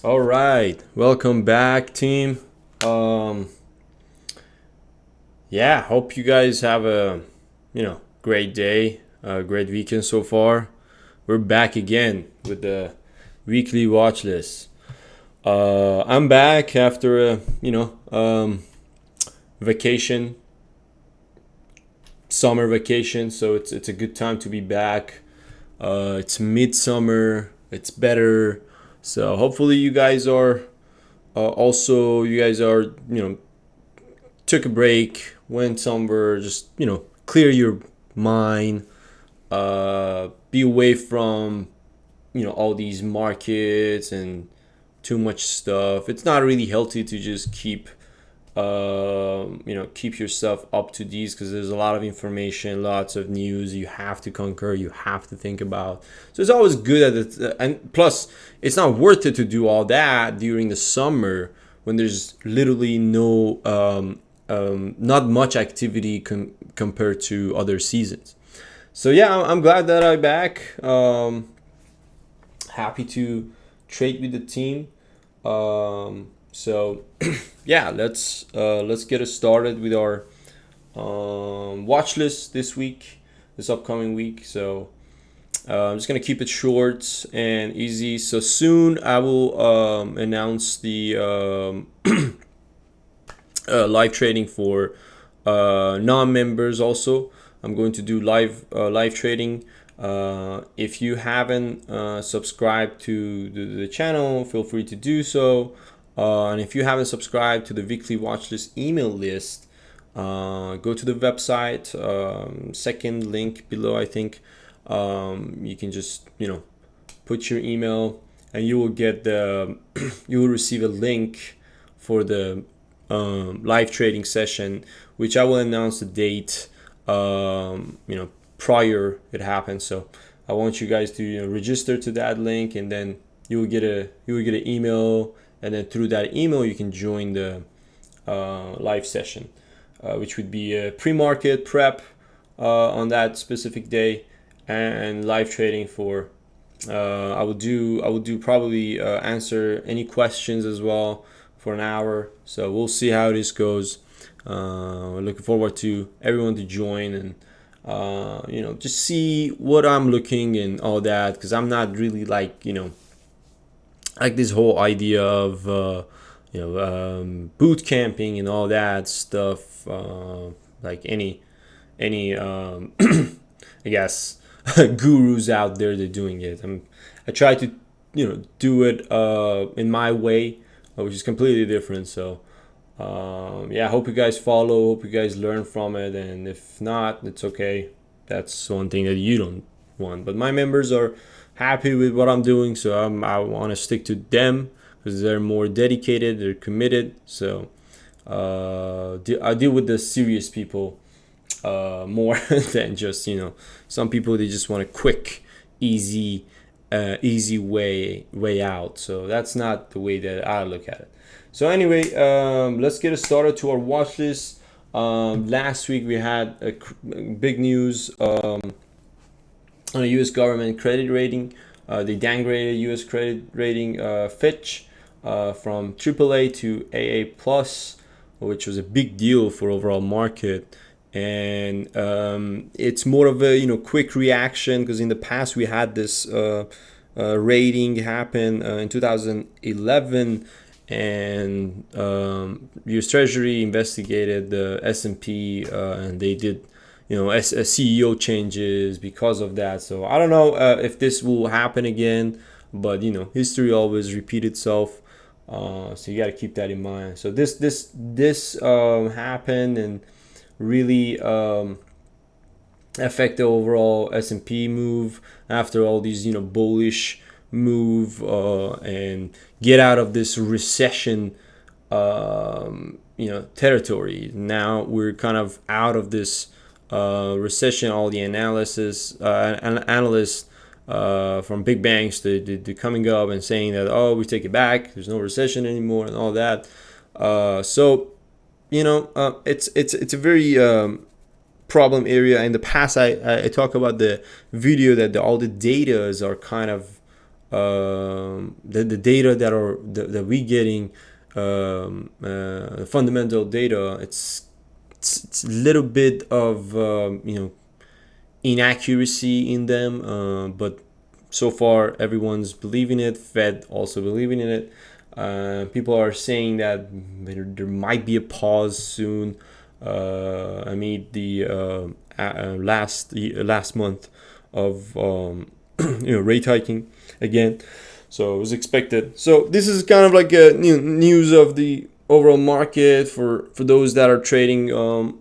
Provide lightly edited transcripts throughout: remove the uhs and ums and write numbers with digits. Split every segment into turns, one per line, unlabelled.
All right, welcome back, team. Um, yeah, hope you guys have a great day, a great weekend so far. We're back again with the weekly watch list. I'm back after a vacation, summer vacation, so it's a good time to be back. It's midsummer, it's better, so hopefully you guys are also you guys are took a break, went somewhere, just clear your mind, be away from all these markets and too much stuff. It's not really healthy to just keep yourself up to these, because there's a lot of information, lots of news you have to conquer, you have to think about. So it's always good at it, and plus it's not worth it to do all that during the summer when there's literally no not much activity compared to other seasons. So yeah, I'm glad that I'm back. Happy to trade with the team. So yeah, let's get us started with our watch list this upcoming week. So I'm just gonna keep it short and easy. So soon I will announce the live trading for non-members. Also, I'm going to do live trading. If you haven't subscribed to the channel, feel free to do so. And if you haven't subscribed to the weekly watch list email list, go to the website, second link below, I think. You can just put your email and you will get you will receive a link for the live trading session, which I will announce the date prior it happens. So I want you guys to register to that link, and then you will get an email, and then through that email you can join the live session, which would be a pre-market prep on that specific day, and live trading for I will do probably answer any questions as well for an hour. So we'll see how this goes. Looking forward to everyone to join and just see what I'm looking and all that, because I'm not really like this whole idea of boot camping and all that stuff, like any I guess gurus out there that are doing it. I try to do it in my way, which is completely different. So yeah, I hope you guys follow, hope you guys learn from it, and if not, it's okay. That's one thing that you don't want. But my members are happy with what I'm doing, so I want to stick to them because they're more dedicated, they're committed. So I deal with the serious people more than just some people, they just want a quick, easy way out. So that's not the way that I look at it. So anyway, let's get started to our watch list. Last week we had a big news on the U.S. government credit rating. They downgraded U.S. credit rating, Fitch, from AAA to AA plus, which was a big deal for overall market. And it's more of a quick reaction, because in the past we had this rating happen in 2011, and U.S. Treasury investigated the S&P, and they did CEO changes because of that. So I don't know if this will happen again, but history always repeats itself. So you got to keep that in mind. So this happened and really affect the overall S&P move after all these bullish move, and get out of this recession territory. Now we're kind of out of this recession. All the analysts from big banks, they're coming up and saying that, oh, we take it back, there's no recession anymore and all that. So it's a very problem area. In the past, I talk about the video that all the data are kind of the data that we getting, fundamental data, it's a little bit of inaccuracy in them, but so far everyone's believing it. Fed also believing in it. People are saying that there might be a pause soon. I mean, the last month of rate hiking again, so it was expected. So this is kind of like a news of the overall market for those that are trading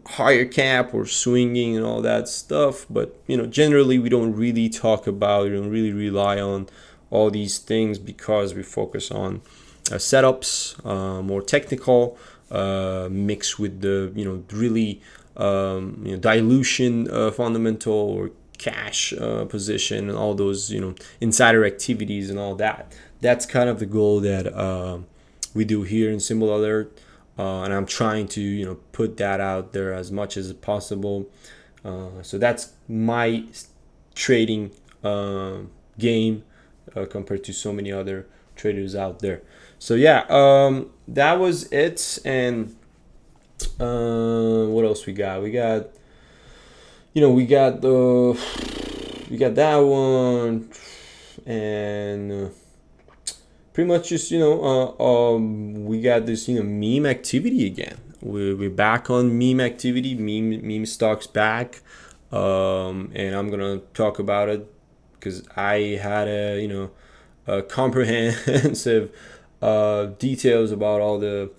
higher cap or swinging and all that stuff. But generally we don't really talk about, we don't really rely on all these things because we focus on setups, more technical, mixed with the really dilution fundamental or cash position and all those insider activities and all that. That's kind of the goal that we do here in Symbol Alert, and I'm trying to put that out there as much as possible. So that's my trading game compared to so many other traders out there. So yeah, that was it. And what else we got? We got that one, and pretty much just we got this meme activity again. We're back on meme activity. Meme stocks back, and I'm gonna talk about it because I had a comprehensive details about all the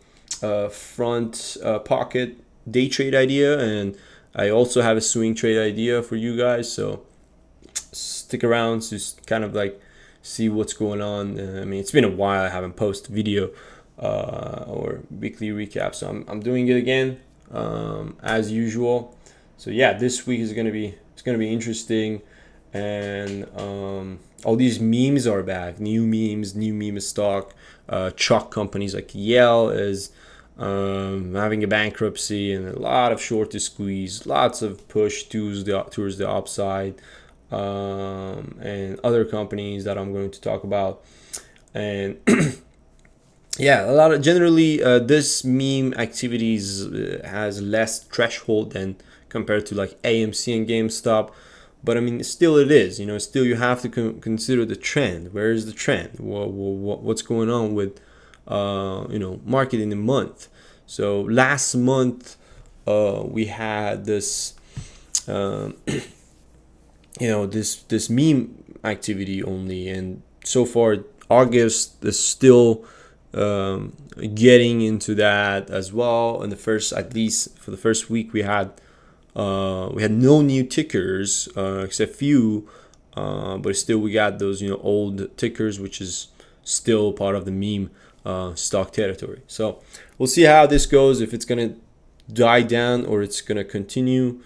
front pocket day trade idea, and I also have a swing trade idea for you guys. So stick around to kind of like see what's going on. I mean, it's been a while I haven't posted video or weekly recap, so I'm doing it again as usual. So yeah, this week is gonna be interesting, and all these memes are back. New memes, new meme stock. Chalk companies like YELL is having a bankruptcy, and a lot of short to squeeze, lots of push towards the upside, and other companies that I'm going to talk about. And yeah, a lot of generally this meme activities has less threshold than compared to like AMC and GameStop. But I mean, still it is, still you have to consider the trend. Where is the trend? What's going on with, market in the month? So last month, we had this, this meme activity only. And so far, August is still getting into that as well. And at least for the first week, we had no new tickers except few, but still we got those old tickers, which is still part of the meme stock territory. So we'll see how this goes, if it's gonna die down or it's gonna continue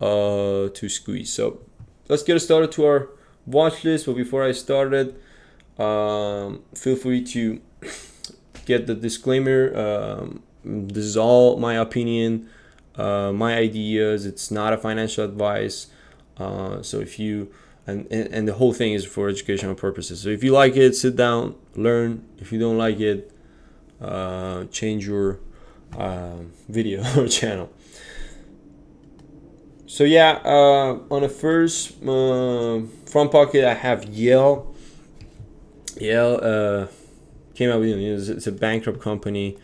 to squeeze. So let's get started to our watch list. But before I started, feel free to get the disclaimer. This is all my opinion, my ideas. It's not a financial advice. So if you and the whole thing is for educational purposes. So if you like it, sit down, learn. If you don't like it, change your video or channel. So yeah, on the first front pocket, I have YELL. YELL came out with it's a bankrupt company.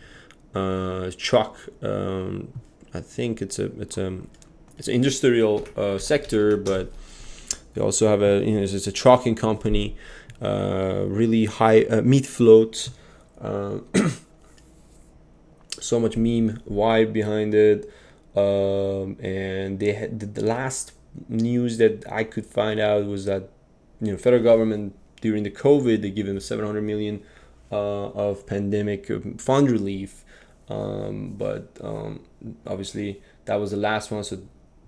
Truck. I think it's an industrial sector, but they also have it's a trucking company. Really high meat float. So much meme vibe behind it. And they had the last news that I could find out was that federal government during the COVID, they give them 700 million of pandemic fund relief, but obviously that was the last one. So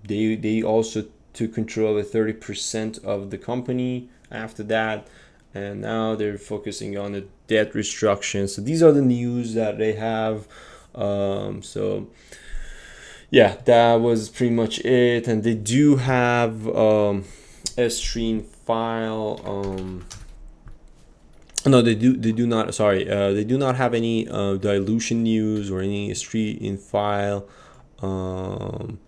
they also took control of 30% of the company after that, and now they're focusing on the debt restructuring. So these are the news that they have. So yeah, that was pretty much it. And they do have a stream file No, they do not, sorry, they do not have any dilution news or any street in file. um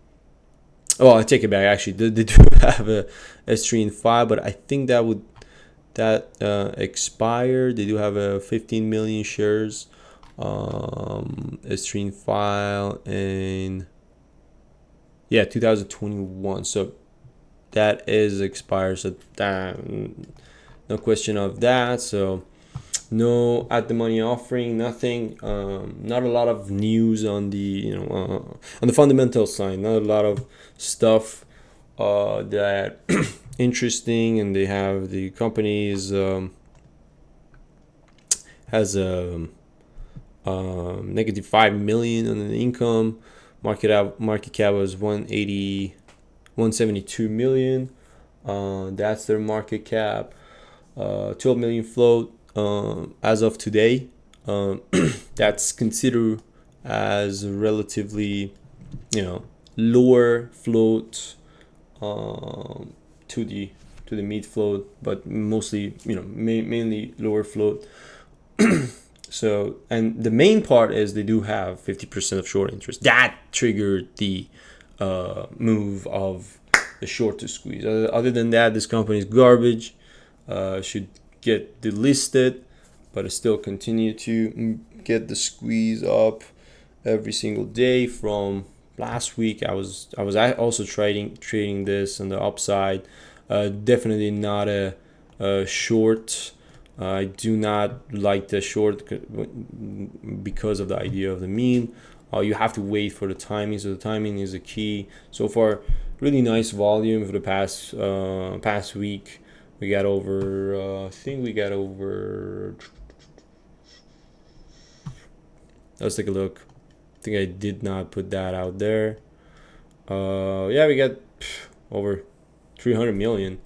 oh, I take it back, actually they do have a street in file, but I think that expired. They do have a 15 million shares a street in file in, yeah, 2021. So that is expired, so that, no question of that. So no at the money offering, nothing. Not a lot of news on the, on the fundamental side. Not a lot of stuff that interesting. And they have, the companies has a negative 5 million on the income. Market cap was 172 million. That's their market cap. 12 million float as of today. That's considered as relatively, lower float to the mid float, but mostly, mainly lower float. So, and the main part is they do have 50% of short interest. That triggered the move of the short to squeeze. Other than that, this company is garbage. Should get delisted, but it still continue to get the squeeze up every single day. From last week, I was also trading this on the upside. Definitely not a short. I do not like the short because of the idea of the meme. You have to wait for the timing, so the timing is a key. So far, really nice volume for the past week. We got over, I think we got over, let's take a look. I think I did not put that out there. Yeah, we got over 300 million,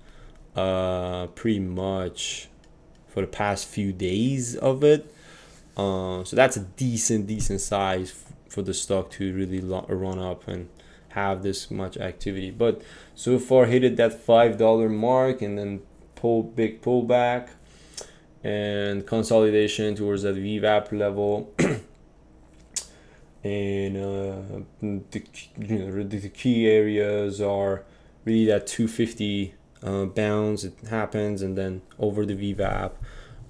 pretty much for the past few days of it. So that's a decent size for the stock to really run up and have this much activity. But so far hit that $5 mark, and then big pullback and consolidation towards that VWAP level. And the key areas are really that 250 bounce. It happens, and then over the VWAP,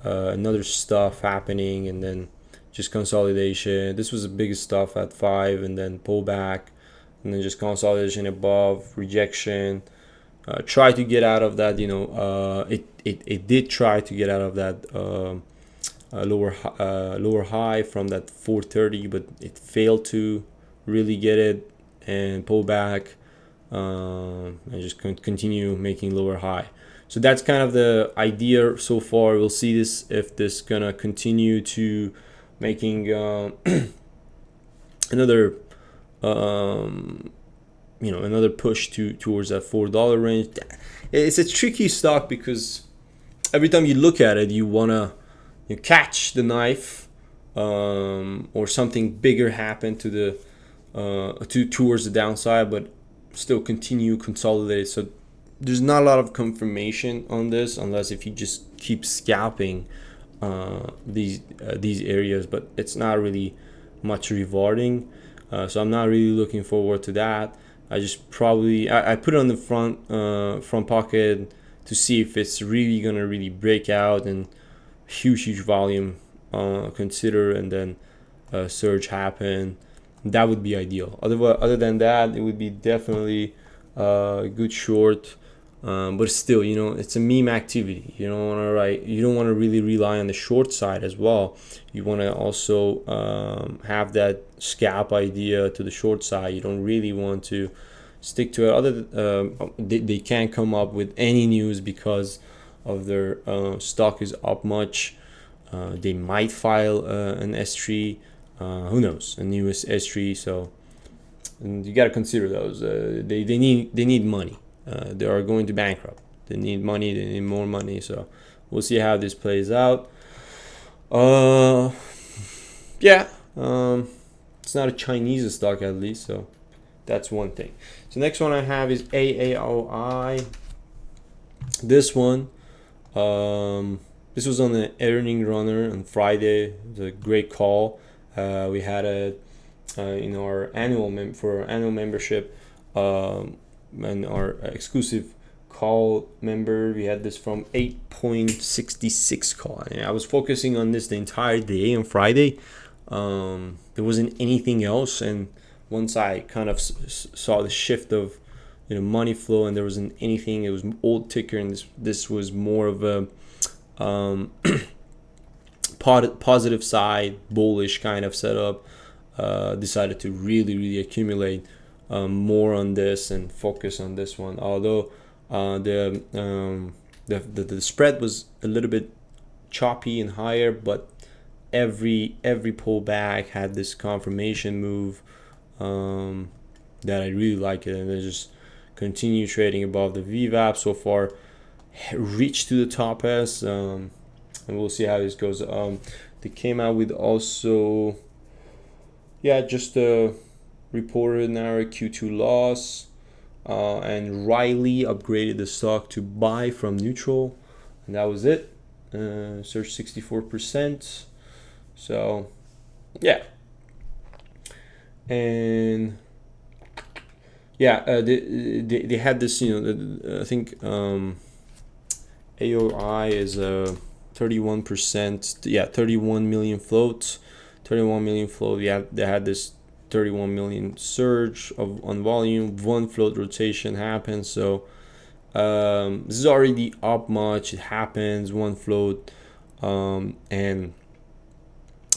another stuff happening, and then just consolidation. This was the biggest stuff at 5, and then pullback, and then just consolidation above, rejection. Try to get out of that. It did try to get out of that lower high from that 430, but it failed to really get it and pull back, and just continue making lower high. So that's kind of the idea so far. We'll see this, if this gonna continue to making another another push towards that $4 range. It's a tricky stock because every time you look at it, you catch the knife, or something bigger happen to the towards the downside, but still continue consolidate. So there's not a lot of confirmation on this, unless if you just keep scalping these areas, but it's not really much rewarding. So I'm not really looking forward to that. I just I put it on the front pocket to see if it's really gonna really break out and huge volume consider, and then surge happen. That would be ideal. Other than that, it would be definitely a good short. But still, it's a meme activity. You don't want to really rely on the short side as well. You want to also have that scalp idea to the short side. You don't really want to stick to it. They can't come up with any news because of their stock is up much. They might file an S3. Who knows? A new S3. So you got to consider those. They need money. They are going to bankrupt. They need money. They need more money. So we'll see how this plays out. Yeah. It's not a Chinese stock, at least. So that's one thing. So next one I have is AAOI. This one, this was on the earning runner on Friday. It was a great call. We had a in our for our annual membership, and our exclusive call member, we had this from 8.66 call. And I was focusing on this the entire day on Friday. There wasn't anything else, and once I kind of saw the shift of money flow, and there wasn't anything, it was old ticker, and this was more of a positive side, bullish kind of setup. Decided to really accumulate more on this and focus on this one. Although the spread was a little bit choppy and higher, but every pullback had this confirmation move that I really like it, and I just continue trading above the VWAP. So far reached to the top S, and we'll see how this goes. They came out with also just reported narrow Q2 loss, and Riley upgraded the stock to buy from neutral, and that was it. Surged 64%. So yeah, and they had this, I think AAOI is a 31%, 31 million float. 31 million float. They had this 31 million surge on volume. One float rotation happened, so this is already up much. It happens one float, and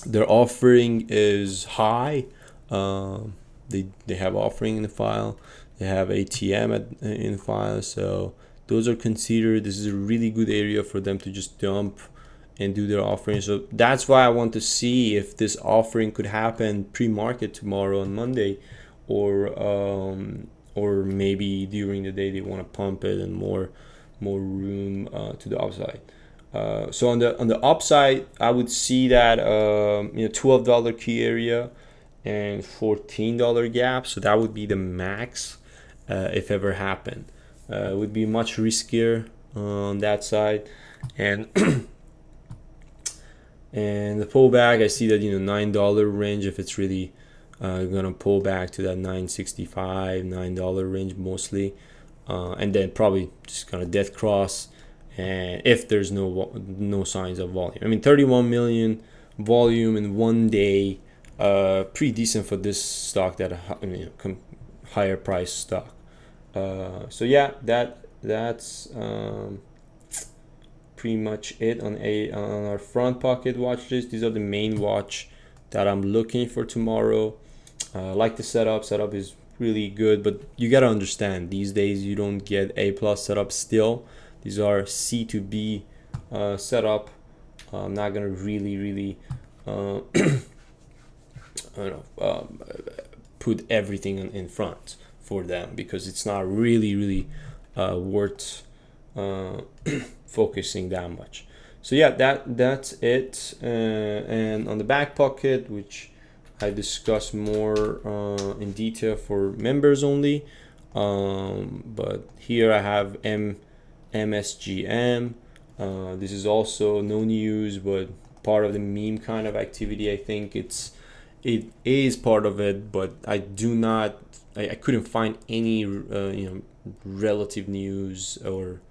their offering is high. They have offering in the file. They have ATM in the file, so those are considered. This is a really good area for them to just dump and do their offering. So that's why I want to see if this offering could happen pre-market tomorrow on Monday, or maybe during the day they want to pump it and more room to the upside. So on the upside, I would see that $12 key area and $14 gap. So that would be the max if ever happened. It would be much riskier on that side, and and the pullback, I see that $9 range, if it's really gonna pull back to that $9.65, $9 range mostly, and then probably just gonna death cross, and if there's no signs of volume. I mean, 31 million volume in one day, pretty decent for this stock, that higher price stock. So yeah, that's pretty much it on our front pocket watch list. These are the main watch that I'm looking for tomorrow. Like the setup is really good, but you gotta understand, these days you don't get A+ setup still. These are C to B setup. I'm not gonna really put everything in front for them, because it's not really worth focusing that much. So yeah, that's it. And on the back pocket, which I discuss more in detail for members only, but here I have MSGM. This is also no news, but part of the meme kind of activity. I think it is part of it, but I couldn't find any relative news or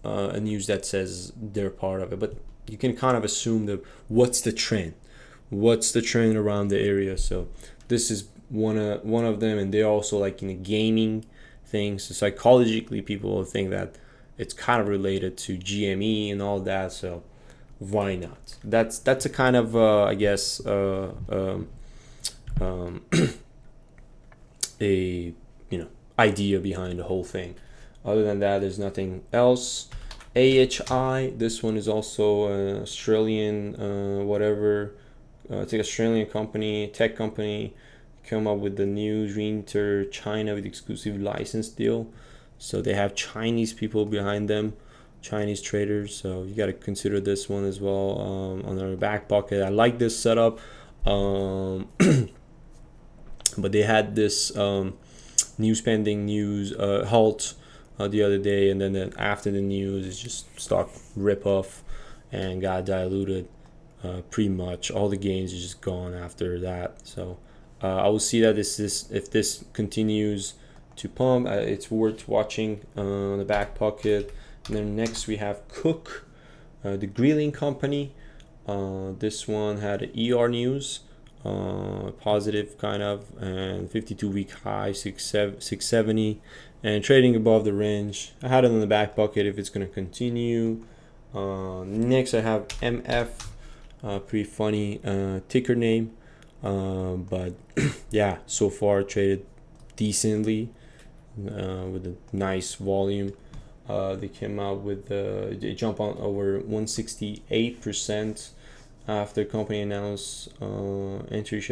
a news that says they're part of it. But you can kind of assume what's the trend around the area. So this is one of them, and they're also like in a gaming thing. So psychologically, people will think that it's kind of related to GME and all that. So why not? That's a kind of I guess a idea behind the whole thing. Other than that, there's nothing else. AHI, this one is also Australian, it's an Australian company, tech company, come up with the new re-enter China with exclusive license deal. So they have Chinese people behind them, Chinese traders. So you got to consider this one as well on our back pocket. I like this setup, but they had this new spending news halt the other day, and then after the news, it just stock rip off and got diluted. Pretty much all the gains are just gone after that. So I will see that if this continues to pump, it's worth watching on the back pocket. And then next we have Cook, the grilling company. This one had ER news, positive kind of, and 52-week high 670, and trading above the range. I had it on the back pocket if it's going to continue. Next I have MF, pretty funny ticker name, but yeah, so far traded decently with a nice volume. They came out with they jump on over 168% after company announced entry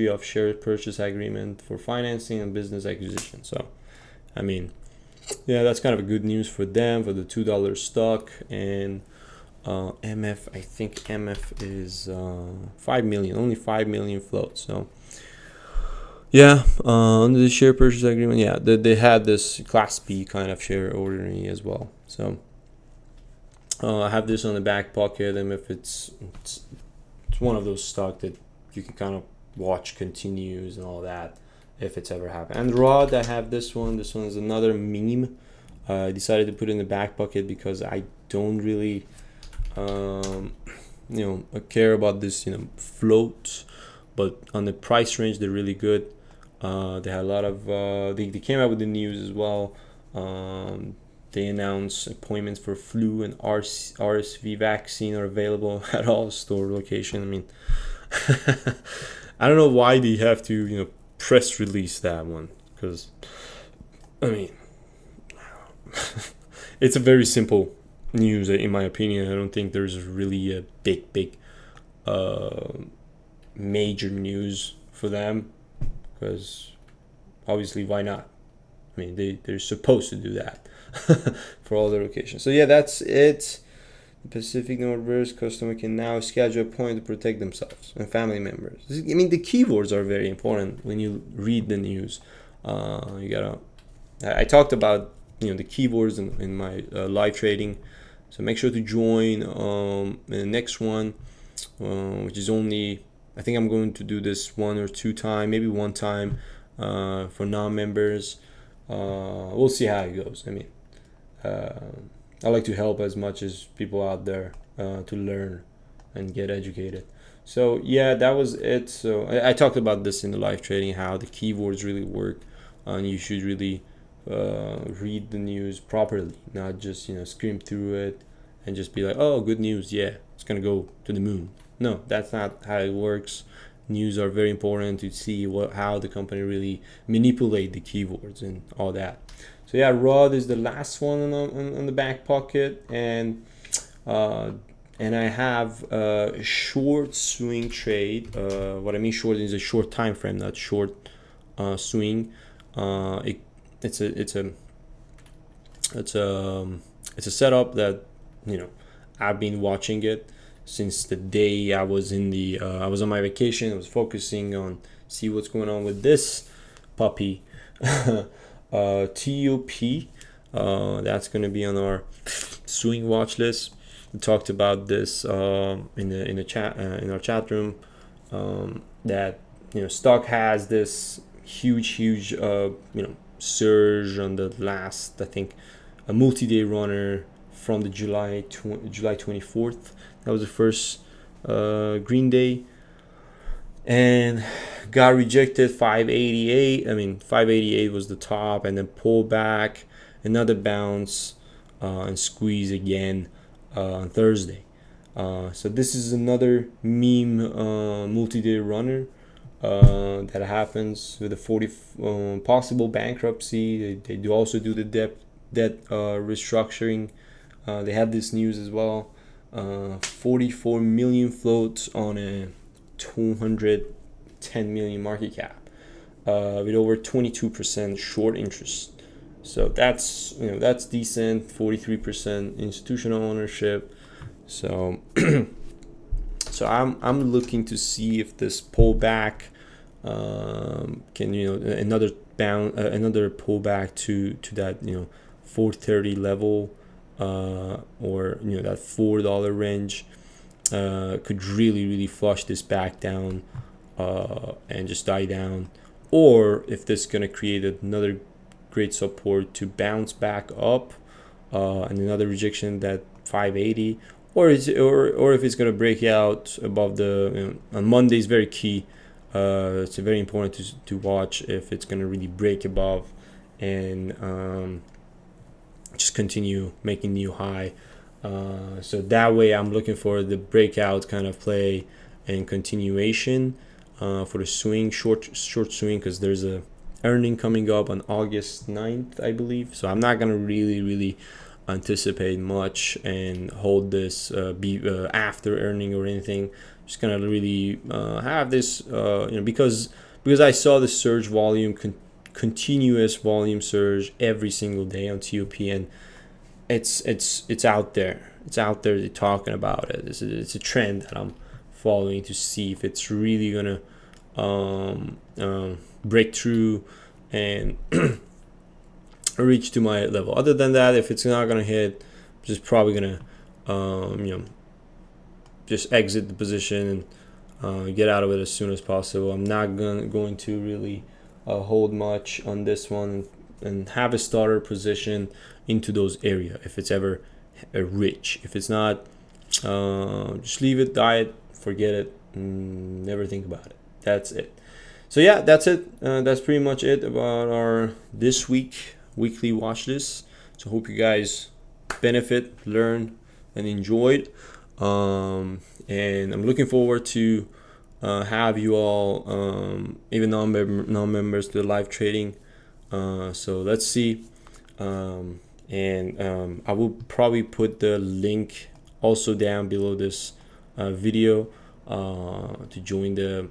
of share purchase agreement for financing and business acquisition. So, I mean, yeah, that's kind of a good news for them, for the $2 stock. And MF, I think MF is 5 million, only 5 million float. So yeah, under the share purchase agreement, yeah, they had this Class B kind of share ordering as well. So I have this on the back pocket, and if it's one of those stock that you can kind of watch continues and all that if it's ever happened. And Rod, I have this one. This one is another meme. I decided to put it in the back pocket because I don't really care about this float, but on the price range they're really good. They had a lot of they came out with the news as well. They announced appointments for flu and RSV vaccine are available at all store location. I mean, I don't know why they have to press release that one, because I mean it's a very simple news in my opinion. I don't think there's really a big major news for them, because obviously why not? I mean, they're supposed to do that for all their locations. So yeah, that's it. The Pacific Northwest customer can now schedule a point to protect themselves and family members. I mean, the keywords are very important when you read the news. I talked about the keywords in my live trading. So make sure to join the next one, which is only, I think I'm going to do this one or two times, maybe one time for non-members. We'll see how it goes. I mean, I like to help as much as people out there to learn and get educated. So yeah, that was it. So I talked about this in the live trading, how the keywords really work, and you should really read the news properly, not just skim through it and just be like, oh, good news, yeah, it's gonna go to the moon. No, that's not how it works. News are very important to see how the company really manipulate the keywords and all that. So yeah, Rod is the last one on the back pocket, and I have a short swing trade. What I mean short is a short time frame, not short swing. It's a setup that I've been watching it since the day I was I was on my vacation. I was focusing on see what's going on with this puppy. TUP, that's going to be on our swing watch list. We talked about this in the chat in our chat room, that stock has this huge surge on the last, I think, a multi-day runner from the July 24th. That was the first green day, and got rejected 588. I mean, 588 was the top, and then pull back, another bounce, and squeeze again on Thursday. So this is another meme multi-day runner that happens with the 40 possible bankruptcy. They do also do the debt restructuring. They had this news as well. 44 million floats on a 210 million market cap, with over 22% short interest. So that's decent. 43% institutional ownership. So so I'm looking to see if this pullback can another another pullback to that 430 level, or that $4 range could really flush this back down and just die down. Or if this is going to create another great support to bounce back up, and another rejection that 580, or if it's going to break out above the on Monday is very key. It's very important to watch if it's going to really break above and just continue making new high. So that way I'm looking for the breakout kind of play and continuation for the swing, short swing, because there's a earning coming up on August 9th, I believe. So I'm not going to really anticipate much and hold this after earning or anything. Just gonna really have this because I saw the surge volume, continuous volume surge every single day on TOP, and it's out there. It's out there. They're talking about it. It's a trend that I'm following to see if it's really gonna break through and reach to my level. Other than that, if it's not gonna hit, I'm just probably gonna just exit the position and get out of it as soon as possible. I'm not going to really hold much on this one and have a starter position into those area if it's ever rich. If it's not, just leave it, die it, forget it, never think about it. That's it. So yeah, that's it. That's pretty much it about our this weekly watch list. So hope you guys benefit, learn, and enjoyed. And I'm looking forward to have you all, even non-members, to the live trading. So let's see. And I will probably put the link also down below this video to join the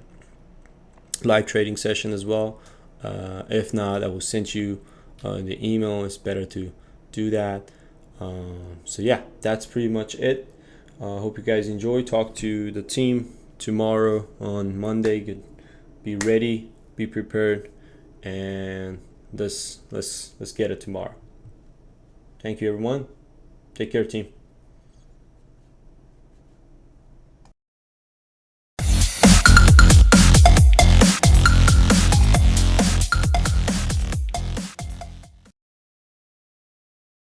live trading session as well. If not, I will send you the email. It's better to do that. So yeah, that's pretty much it. Hope you guys enjoy. Talk to the team tomorrow on Monday. Be ready, be prepared, and let's get it tomorrow. Thank you, everyone. Take care, team.